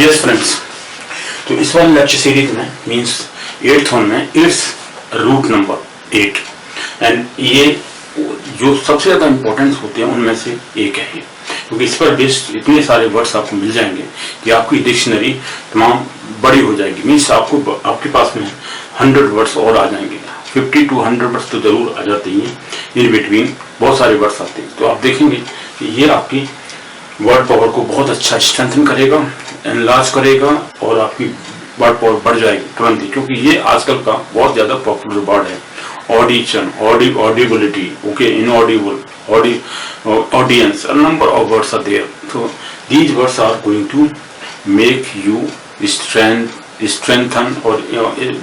Yes friends, तो इस वाले लेक्चर सीरीज में मीन्स 8th वन में इट्स रूट नंबर 8 एंड ये जो सबसे ज़्यादा इंपॉर्टेंस होते हैं उनमें से एक है, क्योंकि इस पर बेस्ड इतने सारे वर्ड्स आपको मिल जाएंगे कि आपकी डिक्शनरी तमाम बड़ी हो जाएगी। मीन्स आपको आपके पास में 100 वर्ड्स और आ जाएंगे, 50 to 100 वर्ड्स तो जरूर आ जाते हैं, इन बिटवीन बहुत सारे वर्ड्स आते हैं। तो आप देखेंगे कि ये आपकी वर्ड पावर को बहुत अच्छा स्ट्रेंथन करेगा, एनलार्ज करेगा और आपकी वर्ड पावर बढ़ जाएगी तुरंत ही, क्योंकि ये आजकल का बहुत ज्यादा पॉपुलर वर्ड है। Audition, audibility, okay, inaudible, audience, a number of words are there. So these words are going to make you strengthen or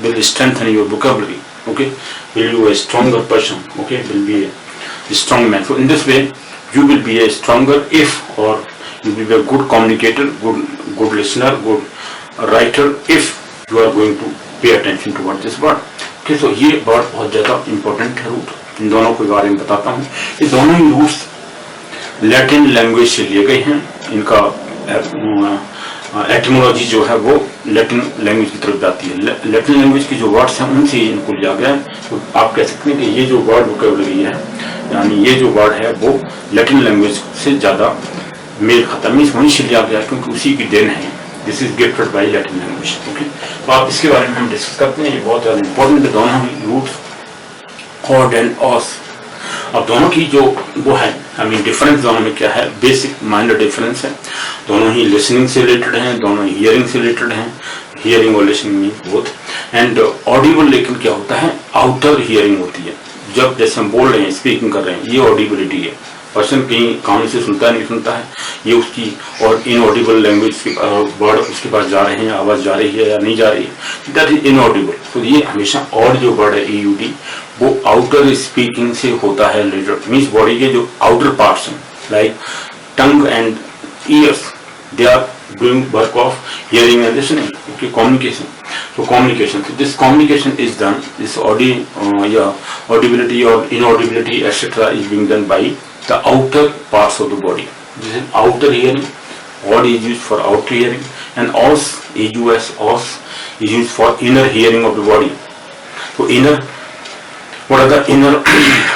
will strengthen your vocabulary. Okay, will you a stronger person? Okay, will be a strong man. So in this way, you will be a stronger if, or you will be a good communicator, good listener, good writer if you are going to pay attention to what this word. Okay, so ये word बहुत ज़्यादा important है root. इन दोनों के बारे में बताता हूँ। ये दोनों ही रूट्स लैटिन लैंग्वेज से लिए गए हैं। इनका एटिमोलॉजी जो है वो लैटिन लैंग्वेज की तरफ जाती है। लैटिन लैंग्वेज की जो वर्ड्स हैं उनसे इनको लिया गया है। तो आप कह सकते हैं कि ये जो वर्ड वोकैबुलरी है, यानी ये जो वर्ड है वो लैटिन लैंग्वेज से ज़्यादा मेल खाता है। मीन्स वहीं से लिया गया क्योंकि उसी की देन है। This is gifted bye Latin language. Okay, तो आप इसके बारे में हम डिस्कस करते हैं। ये बहुत ज़्यादा इंपॉर्टेंट है, दोनों ही रूट्स ऑड एंड ऑस। अब दोनों की जो वो है, आई मीन डिफरेंस दोनों में क्या है, बेसिक माइनर डिफरेंस है। दोनों ही लिसनिंग से रिलेटेड हैं, दोनों ही हियरिंग से रिलेटेड हैं। हियरिंग और listening mean both. And Audible लेकिन क्या होता है, आउटर हियरिंग होती है। जब जैसे हम बोल रहे हैं, स्पीकिंग कर रहे हैं, ये ऑडिबिलिटी है। पर्सन कहीं कान से सुनता है, नहीं सुनता है, ये उसकी, और इनऑडिबल लैंग्वेज वर्ड उसके पास जा रहे हैं, आवाज जा रही है या नहीं जा रही है, दैट इज इनऑडिबल। तो ये हमेशा ऑड जो वर्ड है EUD वो आउटर स्पीकिंग से होता है रिलेटेड। मीन्स बॉडी के जो आउटर पार्ट्स हैं like tongue and ears, they are doing work of hearing and listening. Okay, communication. So communication. So this communication is done. This audibility or inaudibility, etc., is being done by the outer parts of the body. This is outer hearing. Odd is used for outer hearing, and os, os is used for inner hearing of the body. So inner, what are the inner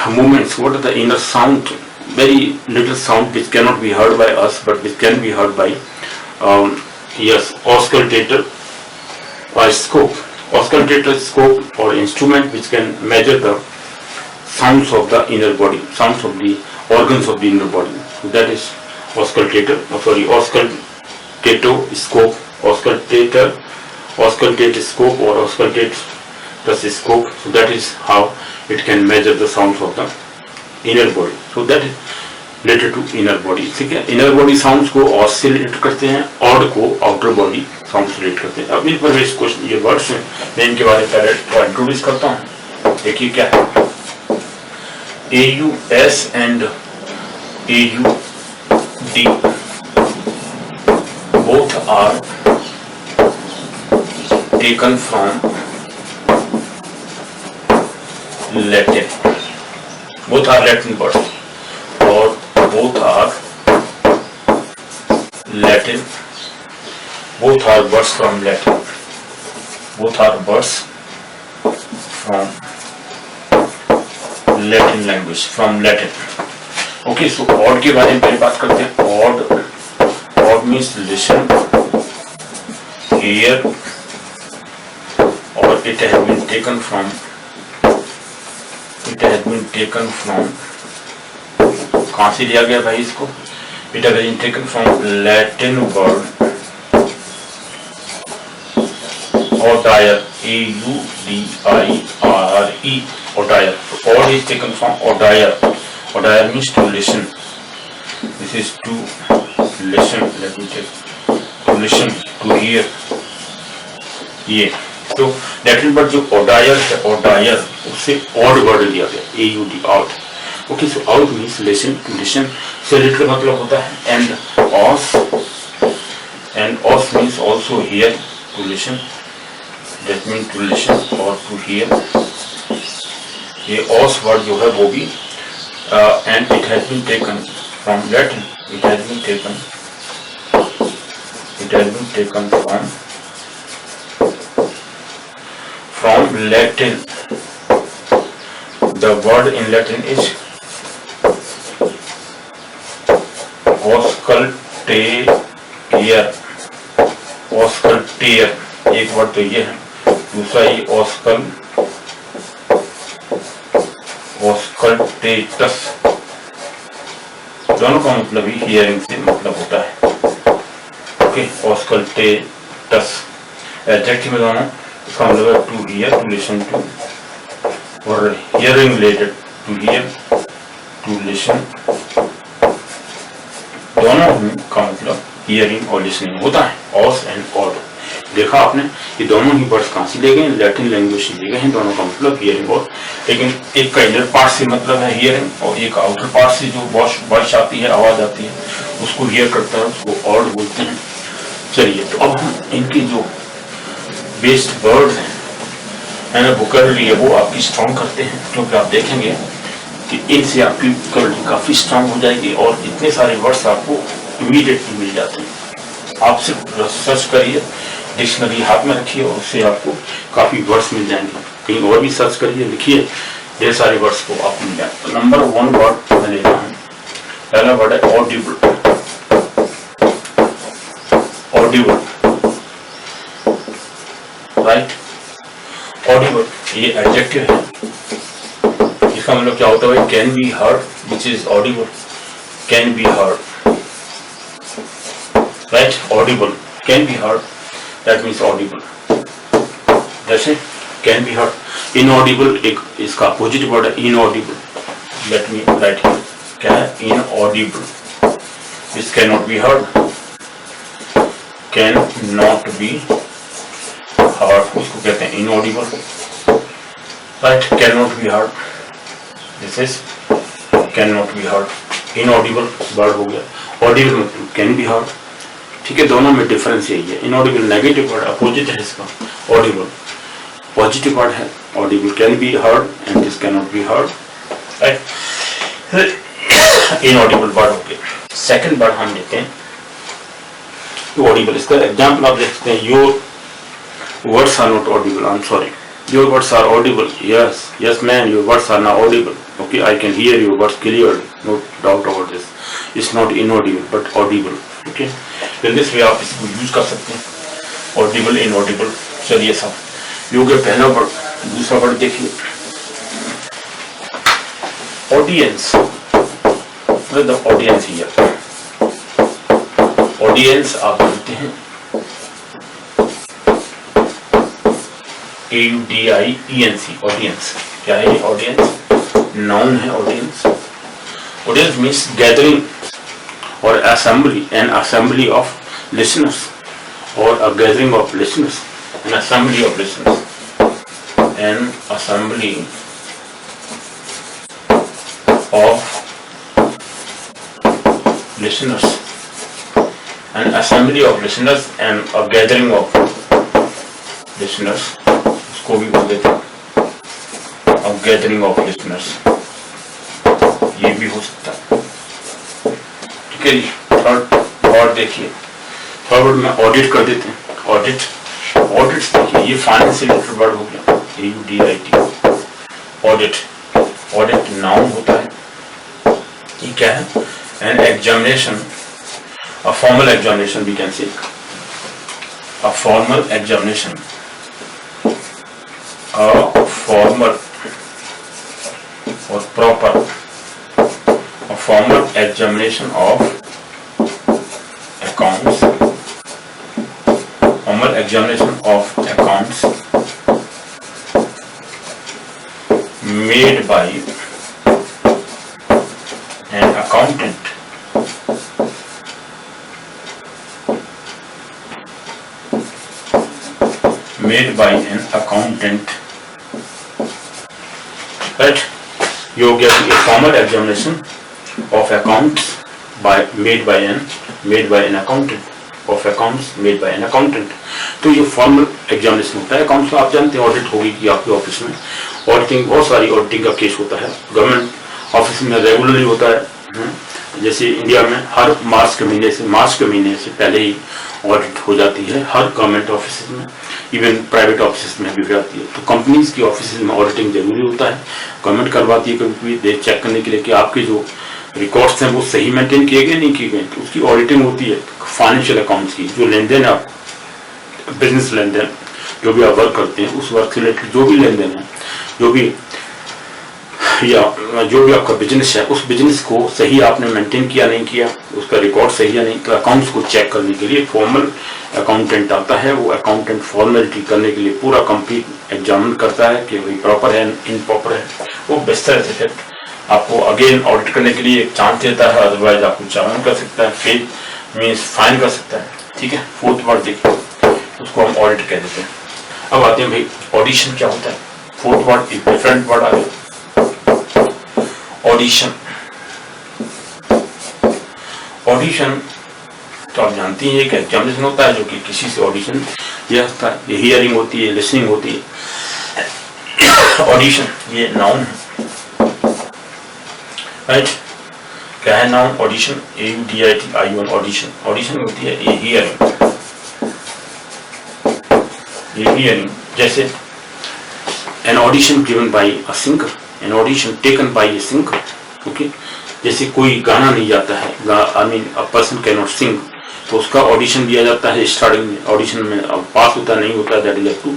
movements? What are the inner sound? Very little sound which cannot be heard by us, but which can be heard by auscultator. Or scope, auscultator, scope, or instrument which can measure the sounds of the inner body, sounds of the organs of the inner body. So that is auscultator. Auscultator scope, auscultate scope, or auscultate the scope. So that is how it can measure the sounds of the inner body. So that is related to inner body. ठीक है, inner body sounds को ऑस से relate करते हैं, odd को outer body sound से relate करते हैं। अब इस पर क्वेश्चन, ये वर्ड्स हैं, मैं इनके बारे में पहले इंट्रोड्यूस करता हूँ। देखिए क्या है, AUS and AUD both are taken from Latin. Both are Latin words, or both are Latin. Both are words from Latin. Both are words from Latin language, from Latin. Okay, so odd के बारे में पहले बात करते हैं। Odd means listen, hear, or it has been taken from कहाँ से लिया गया भाई इसको? It has been taken from Latin word odire, AUDIRE, odire. So odd is taken from odire. Odire means to listen. This is to listen. Let me check. To listen, to hear. ये तो Latin word जो odire है, odire उससे odd word लिया गया, AUD, odd. Okay, so out means listen, to listen से related मतलब होता है, and os means also hear, to listen, that means to listen or to hear. ये os वर्ड जो है वो भी and it has been taken from Latin. It has been taken It has been taken from Latin. The word in Latin is auscultere. auscultere एक word तो ये है, दूसरा ये auscultatus, दोनों का मतलब ही हियरिंग से मतलब होता है। ओके, auscultatus एडजेक्टिव में दोनों, इसका मतलब है to hear, to listen to, और hearing related to hear, to listen, दोनों का मतलब हियरिंग और लिसनिंग होता है। ऑस एंड ऑड, देखा आपने, ये दोनों ही वर्ड्स कहाँ से ले गए, लैटिन लैंग्वेज से ले गए हैं, दोनों का मतलब हियरिंग और, लेकिन एक का इनर पार्ट से मतलब है हियरिंग, और एक आउटर पार्ट से जो वॉइस आती है, आवाज आती है, उसको हियर करता है, उसको ऑड बोलते हैं। चलिए, तो अब हम इनके जो बेस्ड वर्ड्स हैं ना, वोकैबुलरी है, वो आपकी स्ट्रॉन्ग करते हैं, क्योंकि आप देखेंगे कि इनसे आपकी वोकैबुलरी काफी स्ट्रॉन्ग हो जाएगी और इतने सारे वर्ड्स आपको इमीडिएटली मिल जाते हैं। आप सिर्फ सर्च करिए, डिक्शनरी हाथ में रखिए और उससे आपको काफी वर्ड्स मिल जाएंगे। कहीं और भी सर्च करिए, लिखिए, ढेर सारे वर्ड्स को आपको मिल जाएंगे। तो नंबर 1 वर्ड मैं लेता हूँ, पहला वर्ड है ऑडिबल। ऑडिबल, राइट, ऑडिबल ये एडजेक्टिव है, इसका मतलब क्या होता है, can be heard, which is Audible, can be heard, right, Audible, can be heard, that means Audible. जैसे कैन बी हर्ड, इनऑडिबल एक इसका अपोजिट वर्ड है, inaudible, let me right here, क्या है, inaudible, this can not be heard, can not be heard, उसको कहते हैं inaudible, right, can not be heard, this is can not be heard, inaudible word हो गया। Audible मतलब can be heard, ठीक है, दोनों में डिफरेंस यही है। इनऑडिबल नेगेटिव वर्ड, अपोजिट है इसका, ऑडिबल पॉजिटिव वर्ड है, Audible can be heard and this can not be heard, right, inaudible word हो गया। सेकंड वर्ड हम लेते हैं ऑडिबल, इसका एग्जांपल आप देख सकते हैं, your words are not audible, I am sorry, your words are audible, yes man, your words are now audible, okay, I can hear your words clearly, no doubt about this, it's not inaudible but audible, okay, then this way आप इसको use कर सकते हैं, audible, inaudible। चलिए सब योग है पहला वर्ड। दूसरा वर्ड देखिए, audience, the audience hear, audience आप बोलते हैं AUDIENC, ऑडियंस, क्या है ये, ऑडियंस नाउन है, ऑडियंस, ऑडियंस मीन्स गैदरिंग और assembly, an assembly of listeners, और a gathering of listeners, an assembly of listeners, an assembly of listeners, an assembly of listeners and a gathering of listeners, इसको भी बोल देते हैं a gathering of listeners, ये भी हो सकता है। ठीक है जी, थर्ड वर्ड देखिए, थर्ड वर्ड में ऑडिट कर देते हैं, ऑडिट, ऑडिट देखिए, ये फाइनेंस से रिलेटेड वर्ड हो गया, AUDIT, ऑडिट, ऑडिट नाउन होता है, ये क्या है, an examination, a formal examination we can say, a formal examination, a formal or proper, a formal examination of accounts, formal examination of accounts made by an accountant, made by an accountant, right, you get a formal examination of accounts made by an accountant, of accounts made by an accountant। तो ये formal examination होता है accounts का, आप जानते हैं audit होगी कि आपके ऑफिस में ऑडिटिंग, बहुत सारी ऑडिटिंग का केस होता है, गवर्नमेंट ऑफिस में रेगुलरली होता है, जैसे इंडिया में हर मार्च के महीने से पहले ही ऑडिट हो जाती है हर गवर्नमेंट ऑफिस में, इवन प्राइवेट ऑफिस में भी हो जाती है। तो कंपनीज की ऑफिस में ऑडिटिंग जरूरी होता है, गवर्नमेंट करवाती है कभी भी चेक करने के लिए कि आपके जो रिकॉर्ड्स हैं वो सही मेंटेन किए गए नहीं किए गए, तो उसकी ऑडिटिंग होती है। फाइनेंशियल अकाउंट्स की जो लेन देन आप बिजनेस लेन देन जो भी आप वर्क करते हैं उस वर्क से रिलेटेड जो भी लेन देन है, जो भी आपका बिजनेस है, उस बिजनेस को सही आपने मेंटेन किया नहीं किया, उसका रिकॉर्ड सही है नहीं, तो अकाउंट्स को चेक करने के लिए फॉर्मल अकाउंटेंट आता है। वो अकाउंटेंट फॉर्मेलिटी करने के लिए पूरा कंप्लीट एग्जामिन करता है कि वही प्रॉपर है इनप्रॉपर है। वो बेहतर से आपको अगेन ऑडिट करने के लिए एक चांस देता है, अदरवाइज आपको चालान कर सकता है, फेल मीन्स फाइन कर सकता है। ठीक है, फोर्थ वर्ड देखिए, उसको हम ऑडिट कह देते हैं। अब आते हैं भाई ऑडिशन क्या होता है। फोर्थ वर्ड एक डिफरेंट वर्ड आ गया, ऑडिशन। ऑडिशन तो आप जानती हैं एक एग्जामिनेशन होता है जो कि किसी से ऑडिशन यह होता है, ये हियरिंग होती है, लिसनिंग होती है। ऑडिशन ये नाउन है, राइट? क्या है noun? Audition, AUDITION, audition. Audition होती है ये हियरिंग, ये हियरिंग। जैसे an audition given by a singer, an audition taken by a singer. Okay, जैसे कोई गाना नहीं जाता है, I mean a person can not sing, तो उसका ऑडिशन दिया जाता है स्टार्टिंग में। ऑडिशन में अब पास होता नहीं होता, that is up to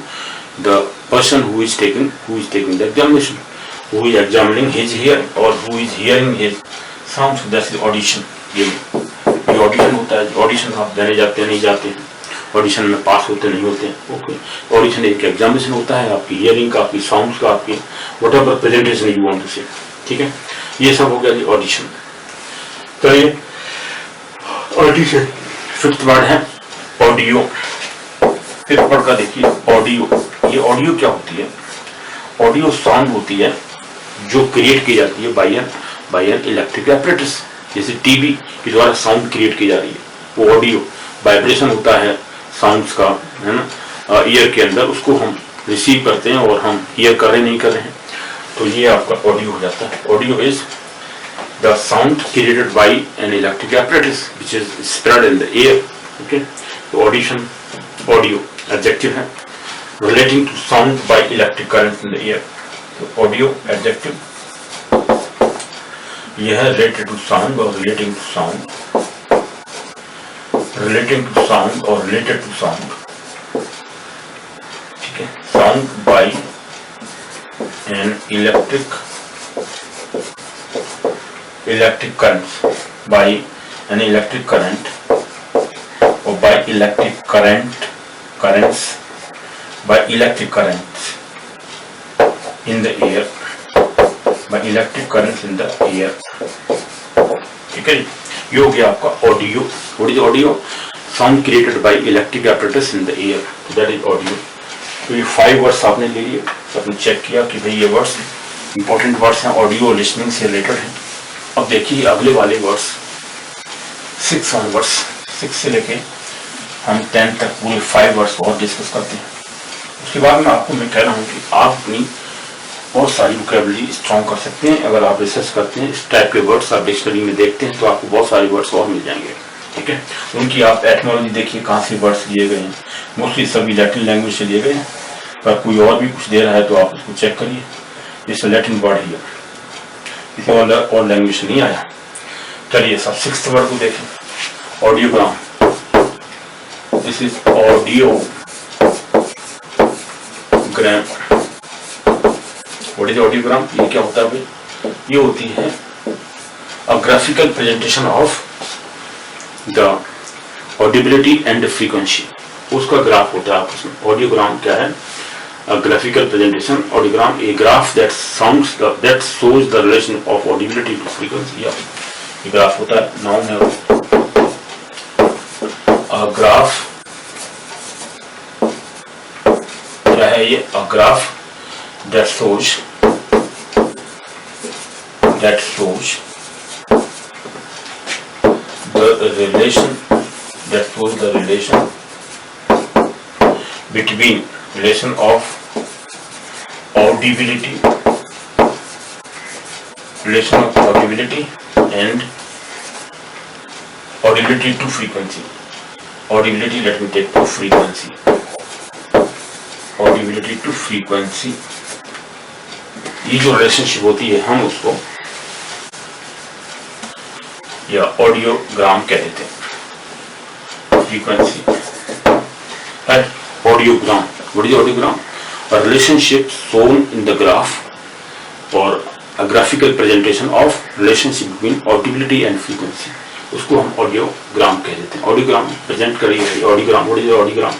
the person who is taking the examination, who is examining his hear और who is hearing his sound, that is audition. ये ऑडिशन होता है। ऑडिशन आप देने जाते हैं नहीं जाते हैं, ऑडिशन में पास होते नहीं होते हैं। ओके, ऑडिशन एक एग्जामिनेशन होता है आपकी हियरिंग का, आपकी साउंड का, आपकी whatever presentation you want to say. ठीक है, ये सब हो गया जी ऑडिशन। तो ये ऑडिशन। फिफ्थ वर्ड है ऑडियो। फिफ्थ वर्ड का देखिए ऑडियो। ये ऑडियो क्या होती है? ऑडियो साउंड होती है जो क्रिएट की जाती है बाय एन इलेक्ट्रिक apparatus। जैसे टीवी के द्वारा साउंड क्रिएट की जा रही है, वो ऑडियो वाइब्रेशन होता है साउंड्स का, है ना, ईयर के अंदर, उसको हम रिसीव करते हैं और हम ईयर कर रहे नहीं कर रहे हैं, तो ये आपका ऑडियो हो जाता है। Audio is the sound created by an electric apparatus which is spread in the air। Okay, तो ऑडिशन ऑडियो एडजेक्टिव है, relating to sound by electric current in the air. तो ऑडियो एडजेक्टिव, यह है related to sound और relating to sound, relating to sound और related to sound. ठीक है, sound by an electric current, by an electric current or by electric currents by electric currents in the air, by electric currents in the air। ठीक है, ये हो गया आपका audio. What is audio? Sound created by electric apparatus in the air, that is audio. तो ये 5 words आपने ले लिए, आपने चेक किया कि भाई ये वर्ड्स इंपॉर्टेंट वर्ड्स हैं, ऑडियो लिसनिंग से रिलेटेड है। अब देखिए अगले वाले वर्ड्स 6 वर्ड्स, 6 से लेके हम 10 तक पूरे 5 वर्ड्स और डिस्कस करते हैं। उसके बाद में आपको मैं कह रहा हूँ कि आप अपनी बहुत सारी वोकैबुलरी स्ट्रॉन्ग कर सकते हैं अगर आप रिसर्च करते हैं। इस टाइप के वर्ड्स आप डिक्शनरी में देखते हैं तो आपको बहुत सारे वर्ड्स और मिल जाएंगे। ठीक है, उनकी आप एटमोलॉजी देखिए कहाँ से वर्ड्स लिए गए हैं, मोस्टली सभी लैटिन लैंग्वेज से लिए गए हैं, पर कोई और भी कुछ दे रहा है तो आप उसको चेक करिए। जैसे लैटिन वर्ड ही इसमें और लैंग्वेज नहीं आया। चलिए सब 6th वर्ड को देखें, audiogram. This is audiogram. What is audiogram? ये क्या होता है भाई? ये होती है अ graphical presentation of the audibility and frequency. उसका ग्राफ होता है आपस में। ऑडियोग्राम क्या है? A graphical presentation, audiogram, a graph that shows the relation of audibility to frequency। या ये ग्राफ होता है, नाउन है। A graph क्या है ये? A graph that shows the relation between relation of audibility and audibility to frequency. Audibility, let me take to frequency. Audibility to frequency, ये जो रिलेशनशिप होती है हम उसको या ऑडियोग्राम कह देते हैं. फ्रीक्वेंसी है audiogram. What is audiogram? A relationship shown in the graph or a graphical presentation of relationship between audibility and frequency. उसको हम ऑडियोग्राम कह देते हैं. ऑडियोग्राम प्रेजेंट करिए. Audiogram, what is audiogram?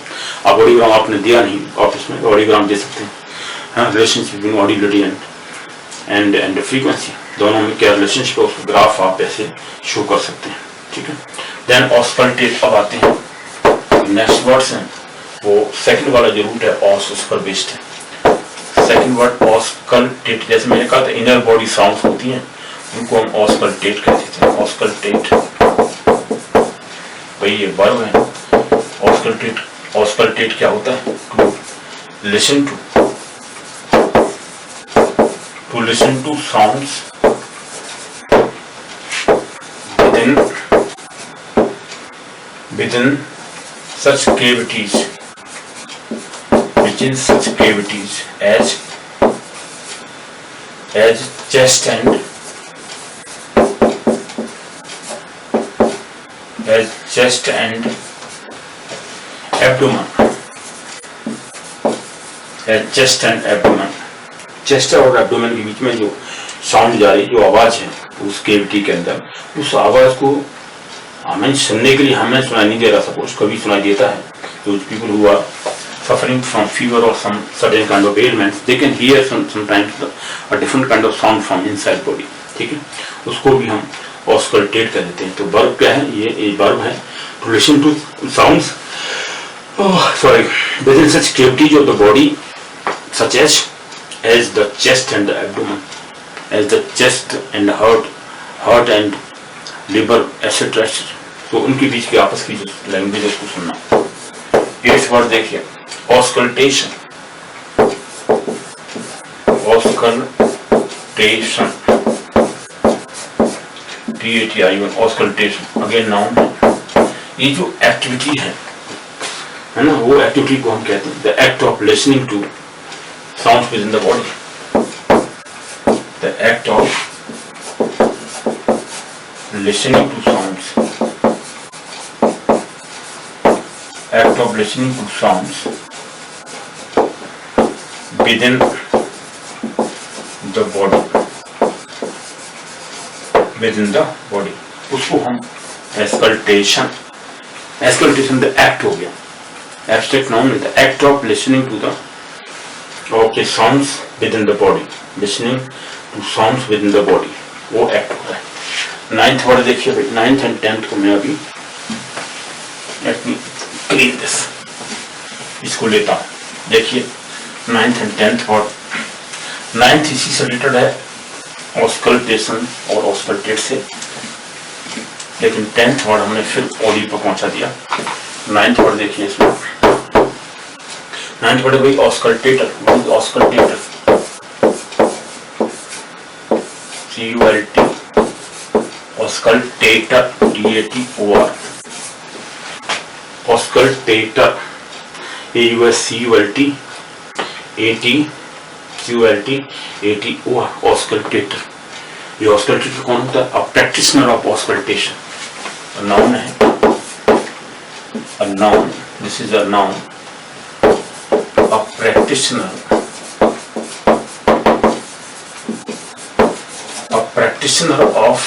आप ऑडियोग्राम आपने दिया नहीं ऑफिस में, ऑडियोग्राम दे सकते हैं. हाँ, relationship between audibility and frequency, दोनों में क्या रिलेशनशिप है उसको ग्राफ आप ऐसे शो कर सकते हैं. ठीक है. Then auscultate. अब आते हैं नेक्स्ट वर्ड्स हैं, वो सेकंड वाला जो रूट है ऑस, उस पर बेस्ड है. Second word auscultate. जैसे मैंने कहा था इनर बॉडी साउंड्स होती हैं, उनको हम ऑस्कल्टेट कहते हैं. ऑस्कल्टेट भाई ये वर्ब है. ऑस्कल्टेट, ऑस्कल्टेट क्या होता है? To listen to sounds within such cavities as chest and abdomen. Chest और एब्डोमेन के बीच में जो साउंड जा रही, जो आवाज है उस केविटी के अंदर, उस आवाज को हमें सुनने के लिए हमें सुनाई नहीं दे रहा. सपोज कभी सुनाई देता है. Those people who are suffering from fever or some certain kind of ailments, they can hear sometimes a different kind of sound from inside body. ठीक है, उसको भी हम ऑस्कल्टेट कर देते हैं. तो वर्ब क्या है? ये वर्ब है to listen to sounds within such cavities of the body such as the chest and the abdomen, as the chest and the heart and liver, etc. तो उनके बीच की आपस की जो लैंग्वेज है उसको सुनना. एट्थ वर्ड देखिए auscultation. Auscultation TATION. Auscultation again noun है. ये जो एक्टिविटी है ना, वो एक्टिविटी को हम कहते हैं the act of listening to sounds within the body. The act of listening to sounds, act of listening to sounds within the body, उसको हम एक्सकल्टेशन. एक्सकल्टेशन द एक्ट हो गया. एब्स्ट्रैक्ट नाउन है the act of listening to the sounds within the body. Listening to sounds within the body, वो act होता है. Ninth word देखिए भाई. नाइन्थ एंड टेंथ को मैं अभी लेट मी क्लीन दिस, इसको लेता हूँ. देखिए ninth and tenth word. Ninth इसी से रिलेटेड है ऑस्कल्टेशन और ऑस्कल्टेट से, लेकिन टेंथ वर्ड हमने फिर ऑडी पर पहुंचा दिया. नाइन्थ वर्ड देखिए इसमें. नाइन्थ वर्ड है भाई ऑस्कल्टेटर. ऑस्कल्टेटर CULT, ऑस्कल्टेटर DATOR. ऑस्कल्टेटर AUSCULT ATQLT ऑस्कल्टेटर. ये ऑस्कल्टेटर कौन होता है? A practitioner of auscultation. Noun है. A noun, this is a noun. A practitioner of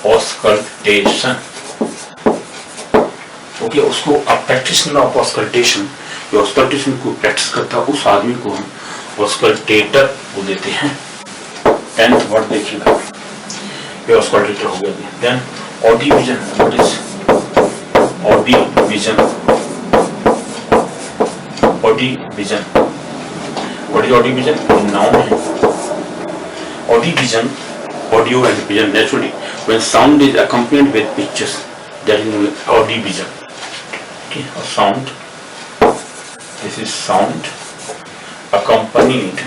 auscultation. Okay, उसको अ प्रैक्टिशनर ऑफ ऑस्कल्टेशन, जो ऑस्कल्टेशन को प्रैक्टिस करता है उस आदमी को हम ऑस्कल्टेटर बोल देते हैं. टेंथ वर्ड देखिएगा, ये ऑस्कल्टेटर हो गया. Then audivision. What is audivision? Audivision, what is audivision? Noun है. Audivision, audio and vision. Naturally, when sound is accompanied with pictures, that is audivision. Okay, a sound. This is sound accompanied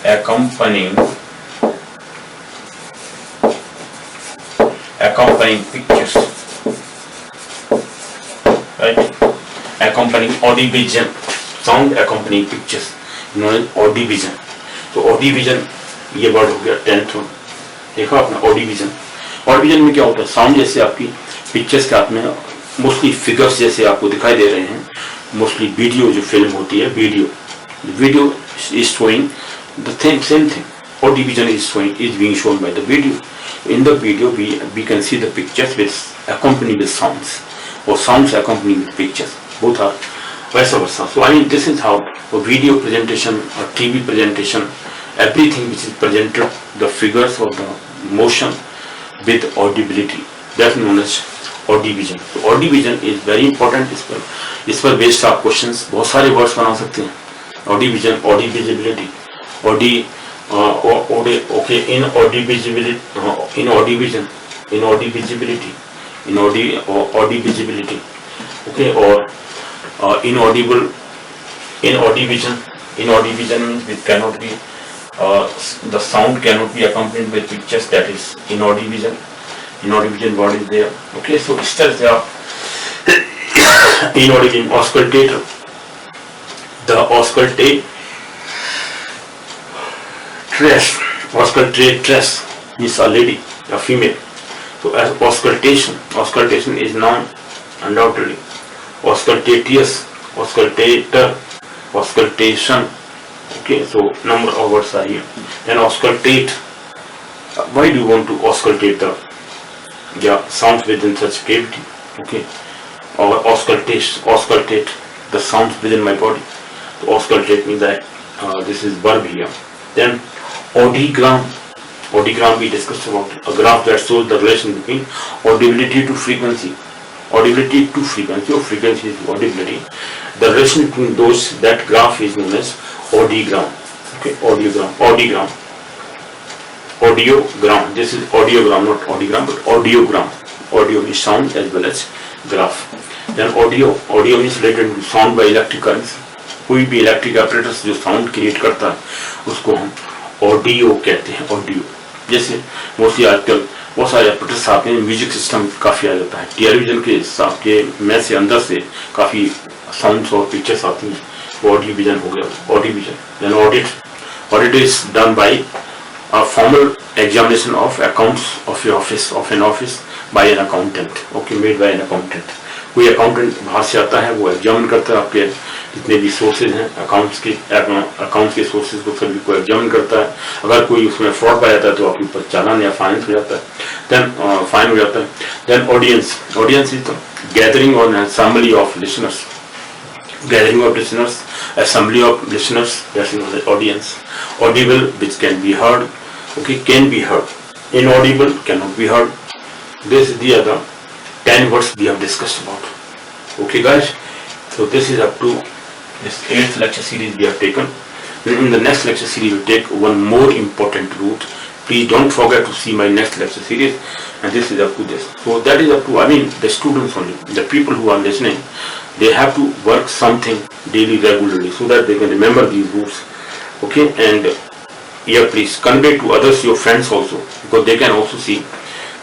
accompanying pictures, right? Accompanying audivision, sound accompanying pictures, known as audivision. तो audivision ये word हो गया 10th में, देखा आपने audivision. ऑडिविजन में क्या होता है, साउंड जैसे आपकी पिक्चर्स के हाथ में मोस्टली फिगर्स जैसे आपको दिखाई दे रहे हैं, मोस्टली वीडियो जो फिल्म होती है, video is showing the same thing. Audivision is being shown by the video. In the video we can see the pictures with accompany with sounds, और sounds accompany with pictures, both are वैसा वैसा. So I mean this is how video presentation और TV presentation, everything which is presented, the figures or the motion with audibility, that's known as audivision. So audivision is very important. इस पर based आप questions बहुत सारे words बना सकते हैं. audivision, audibility, okay, audivision, okay, or inaudible, inaudivision means it cannot be, the sound cannot be accompanied with pictures, that is inaudivision. Inaudivision word is there. Okay, so इस तरह से आप inaudible, auscultator, the auscultatress is a lady, a female. So as auscultation is noun, undoubtedly. Auscultatious, auscultator, auscultation. Okay, so number of words are here. Then auscultate. Why do you want to auscultate the sounds within such cavity? Okay, or auscultate the sounds within my body. So auscultate means that this is verb here. Then audiogram. Audiogram we discussed about it. A graph that shows the relation between audibility to frequency. Audibility to frequency, or frequency to audibility. The relation between those, that graph is known as audiogram. Okay, audiogram. This is audiogram, not audiogram, but audiogram. Audio means sound as well as graph. Then audio means related to sound by electric currents. कोई भी electric operators जो sound create करता है उसको हम audio कहते हैं. Audio जैसे मोस्टली आजकल बहुत सारे ऑपरेटर्स आते हैं, म्यूजिक सिस्टम काफ़ी आ जाता है. टेलीविजन के हिसाब के में से अंदर से काफ़ी साउंड्स और पिक्चर्स आती हैं, वो ऑडियोविजन हो गया. Audiovision. Then audit is done by a formal examination of accounts of an office by an accountant. Okay, made by an accountant. कोई अकाउंटेंट बाहर से आता है, वो एग्जामिन करता है आपके जितने भी सोर्सेज हैं अकाउंट्स के सोर्सेज को सभी को एग्जामिन करता है. अगर कोई उसमें फ्रॉड पाया जाता है तो आपके ऊपर चालान या फाइन हो जाता है. फाइन हो जाता है. Then audience is the gathering और assembly of listeners. Assembly of listeners, that's known as audience. Audible, which can be heard. Okay, can be heard. Inaudible, cannot be heard. These are the 10 words we have discussed about. Okay guys, so this is up to this 8th lecture series we have taken. In the next lecture series we take one more important route. Please don't forget to see my next lecture series, and this is up to this. So that is up to, I mean, the students only, the people who are listening. They have to work something daily, regularly, so that they can remember these rules. Okay, and yeah, please convey to others, your friends also, because they can also see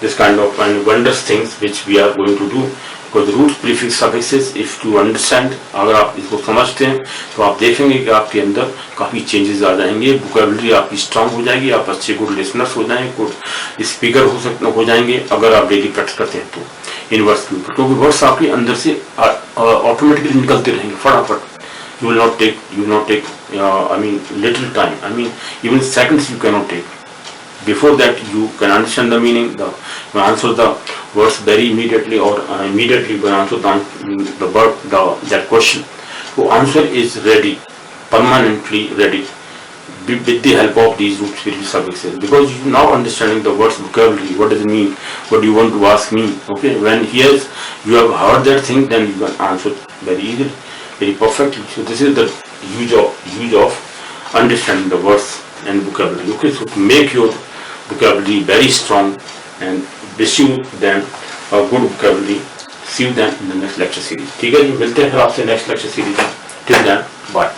this kind of and wondrous things which we are going to do. Because roots, prefix, suffixes, if you understand, अगर आप इसको समझते हैं तो आप देखेंगे कि आपके अंदर काफ़ी चेंजेस आ जाएंगे. वोकैबुलरी आपकी स्ट्रांग हो जाएगी, आप अच्छे गुड लिसनर्स हो जाएंगे, गुड स्पीकर हो जाएंगे अगर आप डेली प्रैक्टिस करते हैं तो इन वर्ड्स के ऊपर. क्योंकि वर्ड्स आपके अंदर से ऑटोमेटिकली निकलते रहेंगे फटाफट. You will not take I mean little time, I mean even seconds you cannot take. Before that you can understand the meaning, you answer the words very immediately, or immediately you can answer the word, that question. So answer is ready, permanently ready, with the help of these roots, prefix, suffixes. Because you now understanding the words vocabulary, what does it mean, what do you want to ask me. Okay, when here you have heard that thing, then you can answer very easily, very perfectly. So this is the use of understanding the words and vocabulary. Okay, so to make your vocabulary very strong, and wish you then a good vocabulary. See you then in the next lecture series. ठीक है जी, मिलते हैं फिर आपसे next lecture series में. Till then, bye.